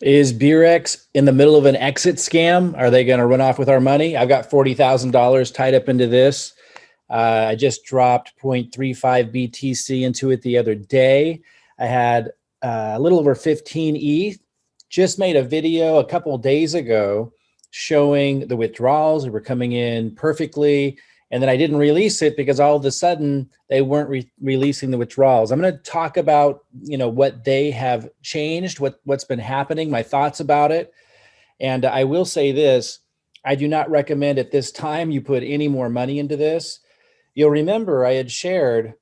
Is Beurax in the middle of an exit scam? Are they going to run off with our money? I've got $40,000 tied up into this. I just dropped 0.35 BTC into it the other day. I had a little over 15 ETH. Just made a video a couple of days ago showing the withdrawals. They were coming in perfectly. And then I didn't release it because all of a sudden they weren't releasing the withdrawals. I'm going to talk about, what they have changed, what's been happening, my thoughts about it. And I will say this, I do not recommend at this time you put any more money into this. You'll remember I had shared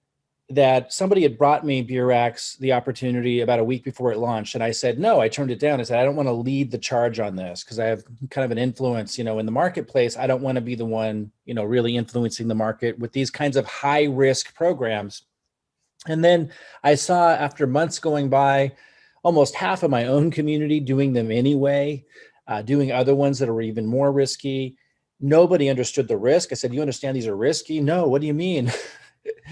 that somebody had brought me Beurax the opportunity about a week before it launched. And I said, no, I turned it down. I said, I don't want to lead the charge on this because I have kind of an influence, in the marketplace. I don't want to be the one, really influencing the market with these kinds of high risk programs. And then I saw after months going by, almost half of my own community doing them anyway, doing other ones that are even more risky. Nobody understood the risk. I said, you understand these are risky? No, what do you mean?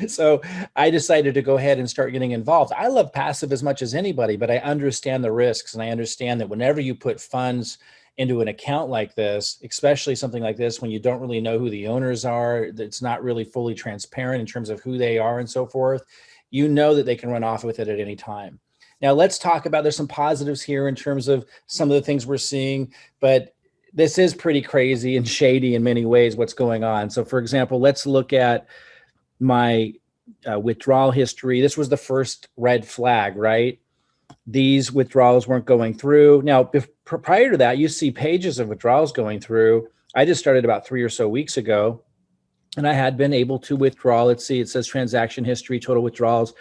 So I decided to go ahead and start getting involved. I love passive as much as anybody, but I understand the risks. And I understand that whenever you put funds into an account like this, especially something like this, when you don't really know who the owners are, it's not really fully transparent in terms of who they are and so forth, you know that they can run off with it at any time. Now let's talk about, there's some positives here in terms of some of the things we're seeing, but this is pretty crazy and shady in many ways what's going on. So for example, let's look at my withdrawal history. This was the first red flag, right? These withdrawals weren't going through. Now, prior to that, you see pages of withdrawals going through. I just started about 3 or so weeks ago, and I had been able to withdraw. Let's see, it says transaction history, total withdrawals.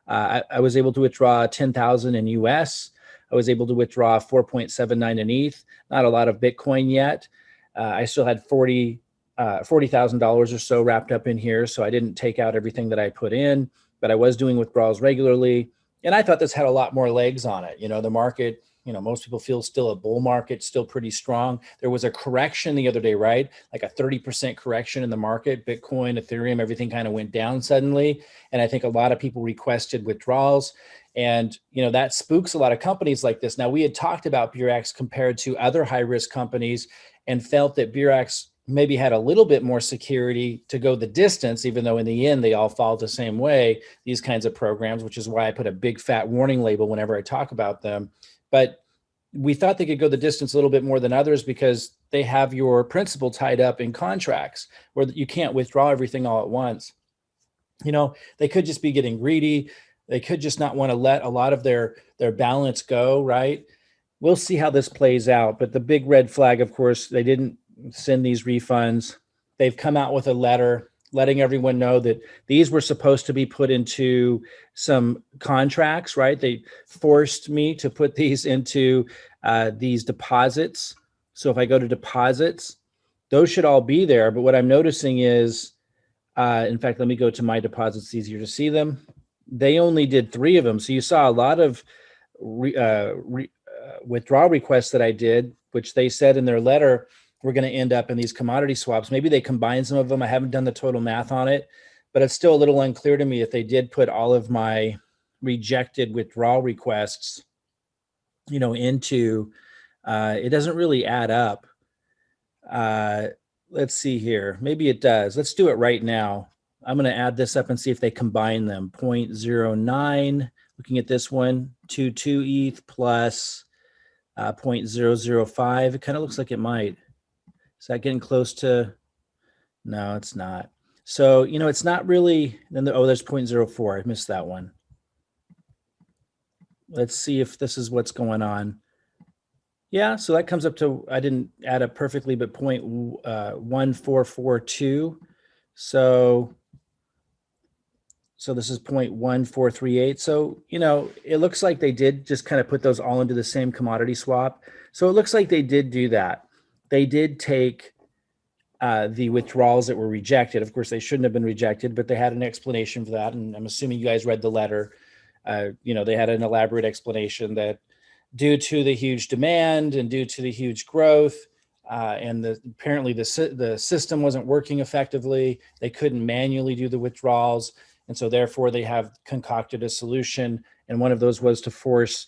I was able to withdraw 10,000 in US. I was able to withdraw 4.79 in ETH. Not a lot of Bitcoin yet. I still had $40,000 or so wrapped up in here. So I didn't take out everything that I put in, but I was doing withdrawals regularly. And I thought this had a lot more legs on it. The market, most people feel still a bull market, still pretty strong. There was a correction the other day, right? Like a 30% correction in the market. Bitcoin, Ethereum, everything kind of went down suddenly. And I think a lot of people requested withdrawals. And, that spooks a lot of companies like this. Now, we had talked about Beurax compared to other high risk companies and felt that Beurax maybe had a little bit more security to go the distance, even though in the end, they all fall the same way, these kinds of programs, which is why I put a big fat warning label whenever I talk about them. But we thought they could go the distance a little bit more than others because they have your principal tied up in contracts where you can't withdraw everything all at once. They could just be getting greedy. They could just not want to let a lot of their balance go, right? We'll see how this plays out. But the big red flag, of course, they didn't send these refunds. They've come out with a letter letting everyone know that these were supposed to be put into some contracts, right? They forced me to put these into these deposits. So if I go to deposits, those should all be there. But what I'm noticing is, in fact, let me go to my deposits. It's easier to see them. They only did 3 of them. So you saw a lot of withdrawal requests that I did, which they said in their letter, we're going to end up in these commodity swaps. Maybe they combined some of them. I haven't done the total math on it, but it's still a little unclear to me if they did put all of my rejected withdrawal requests, into, it doesn't really add up. Let's see here. Maybe it does. Let's do it right now. I'm going to add this up and see if they combine them. 0.09, looking at this one, 22 ETH plus 0.005. It kind of looks like it might. Is that getting close to? No, it's not. So, it's not really, then there's 0.04. I missed that one. Let's see if this is what's going on. Yeah, so that comes up to, I didn't add up perfectly, but 0.1442. So this is 0.1438. So, it looks like they did just kind of put those all into the same commodity swap. So it looks like they did do that. They did take the withdrawals that were rejected. Of course, they shouldn't have been rejected, but they had an explanation for that. And I'm assuming you guys read the letter. They had an elaborate explanation that due to the huge demand and due to the huge growth, and apparently the system wasn't working effectively, they couldn't manually do the withdrawals. And so therefore they have concocted a solution. And one of those was to force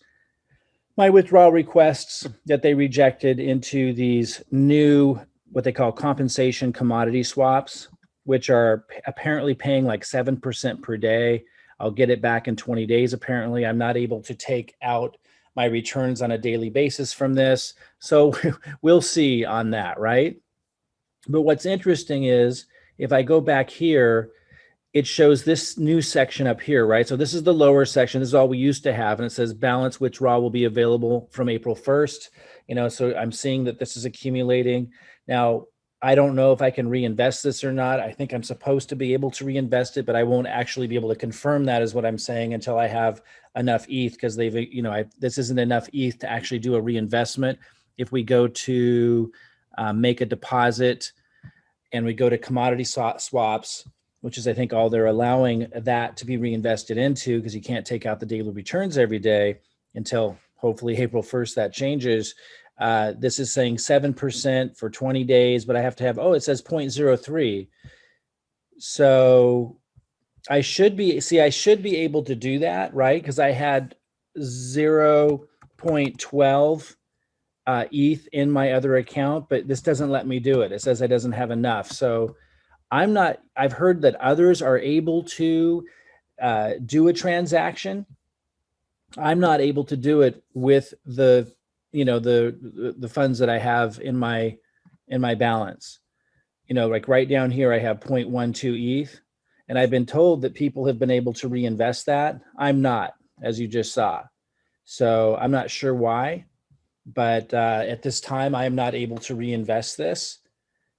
my withdrawal requests that they rejected into these new, what they call compensation commodity swaps, which are apparently paying like 7% per day. I'll get it back in 20 days. Apparently, I'm not able to take out my returns on a daily basis from this. So we'll see on that, right? But what's interesting is if I go back here, it shows this new section up here, right? So this is the lower section. This is all we used to have. And it says balance withdrawal will be available from April 1st. So I'm seeing that this is accumulating. Now, I don't know if I can reinvest this or not. I think I'm supposed to be able to reinvest it, but I won't actually be able to confirm that is what I'm saying until I have enough ETH, because this isn't enough ETH to actually do a reinvestment. If we go to make a deposit and we go to commodity swaps, which is I think all they're allowing that to be reinvested into, because you can't take out the daily returns every day until hopefully April 1st that changes. This is saying 7% for 20 days, but I have to have, it says 0.03. So I should be able to do that, right? Because I had 0.12 ETH in my other account, but this doesn't let me do it. It says it doesn't have enough. So I've heard that others are able to do a transaction. I'm not able to do it with the funds that I have in my balance. Like right down here, I have 0.12 ETH, and I've been told that people have been able to reinvest that. I'm not, as you just saw. So I'm not sure why, but at this time, I am not able to reinvest this.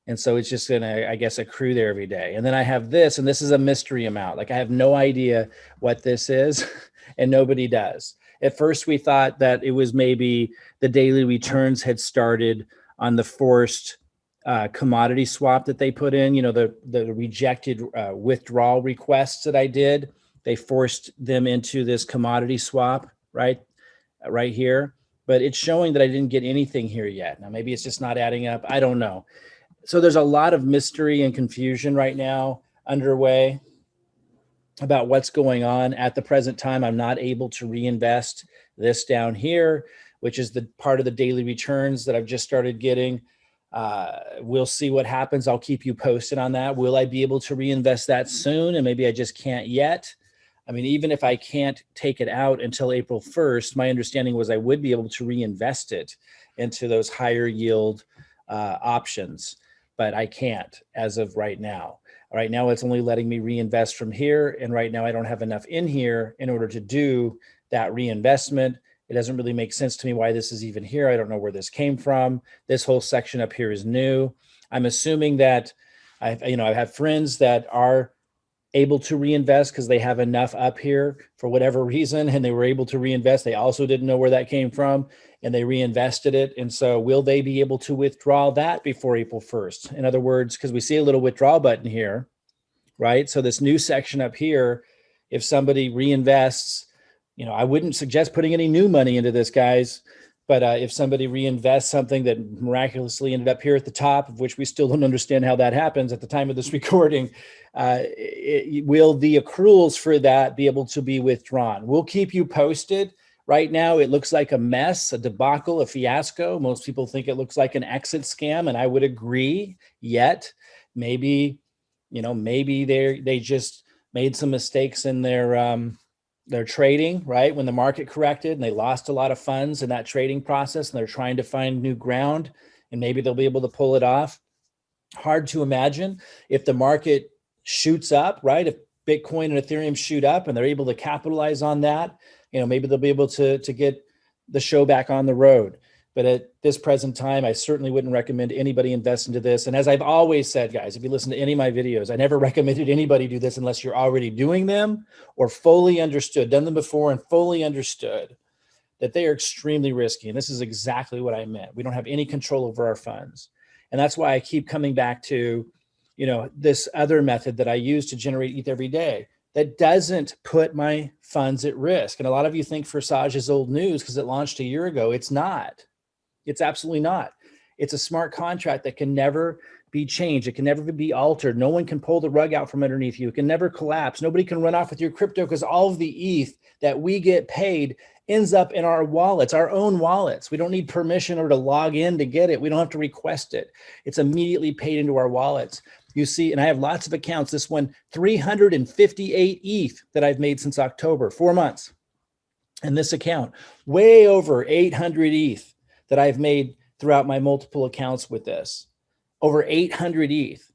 And so it's just gonna, I guess, accrue there every day. And then I have this, and this is a mystery amount. Like I have no idea what this is, and nobody does. At first, we thought that it was maybe the daily returns had started on the forced commodity swap that they put in. The rejected withdrawal requests that I did. They forced them into this commodity swap, right here. But it's showing that I didn't get anything here yet. Now, maybe it's just not adding up. I don't know. So there's a lot of mystery and confusion right now underway about what's going on. At the present time, I'm not able to reinvest this down here, which is the part of the daily returns that I've just started getting. We'll see what happens. I'll keep you posted on that. Will I be able to reinvest that soon? And maybe I just can't yet. I mean, even if I can't take it out until April 1st, my understanding was I would be able to reinvest it into those higher yield options. But I can't as of right now. Right now, it's only letting me reinvest from here. And right now, I don't have enough in here in order to do that reinvestment. It doesn't really make sense to me why this is even here. I don't know where this came from. This whole section up here is new. I'm assuming that I've had friends that are able to reinvest because they have enough up here for whatever reason, and they were able to reinvest. They also didn't know where that came from, and they reinvested it. And so will they be able to withdraw that before April 1st? In other words, because we see a little withdrawal button here, right? So this new section up here, if somebody reinvests, I wouldn't suggest putting any new money into this, guys. But if somebody reinvests something that miraculously ended up here at the top, of which we still don't understand how that happens at the time of this recording, will the accruals for that be able to be withdrawn? We'll keep you posted. Right now, it looks like a mess, a debacle, a fiasco. Most people think it looks like an exit scam, and I would agree. Yet, maybe they just made some mistakes in their trading, right? When the market corrected and they lost a lot of funds in that trading process, and they're trying to find new ground, and maybe they'll be able to pull it off. Hard to imagine if the market shoots up, right? If Bitcoin and Ethereum shoot up and they're able to capitalize on that, maybe they'll be able to get the show back on the road. But at this present time, I certainly wouldn't recommend anybody invest into this. And as I've always said, guys, if you listen to any of my videos, I never recommended anybody do this unless you're already doing them or fully understood, done them before and fully understood that they are extremely risky. And this is exactly what I meant. We don't have any control over our funds. And that's why I keep coming back to, this other method that I use to generate ETH every day that doesn't put my funds at risk. And a lot of you think Forsage is old news because it launched a year ago. It's not. It's absolutely not. It's a smart contract that can never be changed. It can never be altered. No one can pull the rug out from underneath you. It can never collapse. Nobody can run off with your crypto because all of the ETH that we get paid ends up in our wallets, our own wallets. We don't need permission or to log in to get it. We don't have to request it. It's immediately paid into our wallets. You see, and I have lots of accounts. This one, 358 ETH that I've made since October, 4 months. And this account, way over 800 ETH that I've made throughout my multiple accounts with this. Over 800 ETH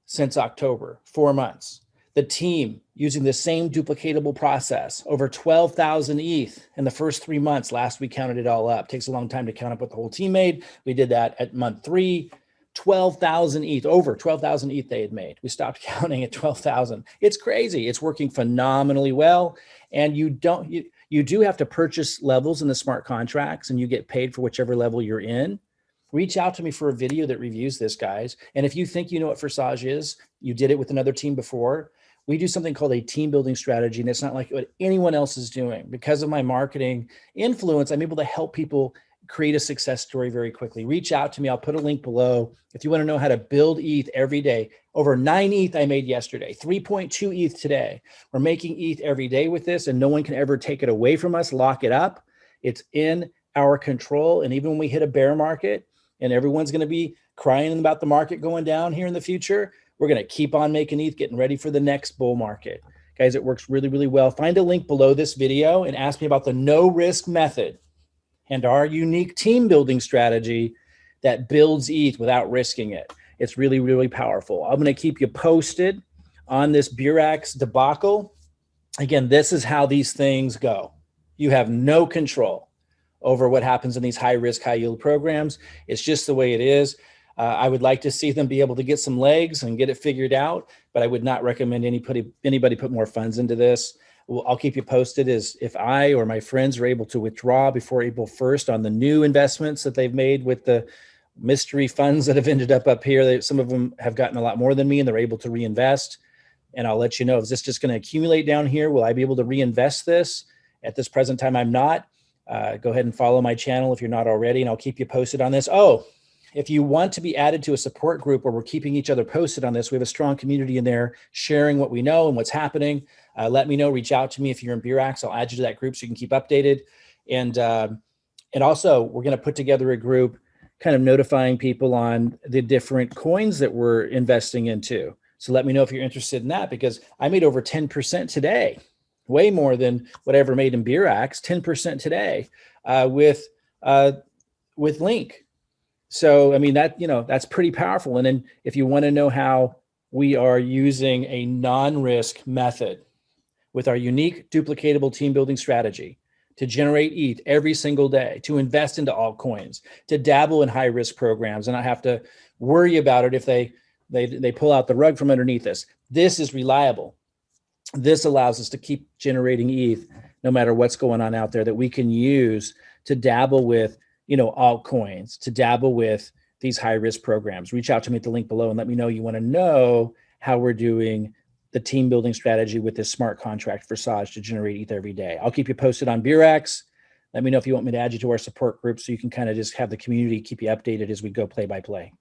since October, 4 months. The team using the same duplicatable process, over 12,000 ETH in the first 3 months. Last we counted it all up. Takes a long time to count up what the whole team made. We did that at month 3. 12,000 ETH, over 12,000 ETH they had made. We stopped counting at 12,000. It's crazy. It's working phenomenally well. And you do have to purchase levels in the smart contracts, and you get paid for whichever level you're in. Reach out to me for a video that reviews this, guys. And if you think you know what Forsage is, you did it with another team before, we do something called a team building strategy, and it's not like what anyone else is doing. Because of my marketing influence, I'm able to help people create a success story very quickly. Reach out to me. I'll put a link below. If you want to know how to build ETH every day, over 9 ETH I made yesterday, 3.2 ETH today. We're making ETH every day with this, and no one can ever take it away from us, lock it up. It's in our control. And even when we hit a bear market and everyone's going to be crying about the market going down here in the future, we're going to keep on making ETH, getting ready for the next bull market. Guys, it works really, really well. Find a link below this video and ask me about the no risk method and our unique team building strategy that builds ETH without risking it. It's really, really powerful. I'm going to keep you posted on this Beurax debacle. Again, this is how these things go. You have no control over what happens in these high risk, high yield programs. It's just the way it is. I would like to see them be able to get some legs and get it figured out, but I would not recommend anybody put more funds into this. I'll keep you posted as if I or my friends are able to withdraw before April 1st on the new investments that they've made with the mystery funds that have ended up here. Some of them have gotten a lot more than me and they're able to reinvest. And I'll let you know, is this just going to accumulate down here? Will I be able to reinvest this? At this present time, I'm not. Go ahead and follow my channel if you're not already, and I'll keep you posted on this. Oh, if you want to be added to a support group where we're keeping each other posted on this, we have a strong community in there sharing what we know and what's happening. Let me know, reach out to me if you're in Beurax. I'll add you to that group so you can keep updated. And also, we're going to put together a group kind of notifying people on the different coins that we're investing into. So let me know if you're interested in that, because I made over 10% today, way more than what I ever made in Beurax, 10% today with Link. So, I mean, that's pretty powerful. And then if you want to know how we are using a non-risk method with our unique duplicatable team building strategy to generate ETH every single day, to invest into altcoins, to dabble in high risk programs and not have to worry about it if they pull out the rug from underneath us. This is reliable. This allows us to keep generating ETH no matter what's going on out there, that we can use to dabble with, altcoins, to dabble with these high risk programs. Reach out to me at the link below and let me know you want to know how we're doing the team building strategy with this smart contract for Forsage to generate ETH every day. I'll keep you posted on Beurax. Let me know if you want me to add you to our support group so you can kind of just have the community keep you updated as we go play by play.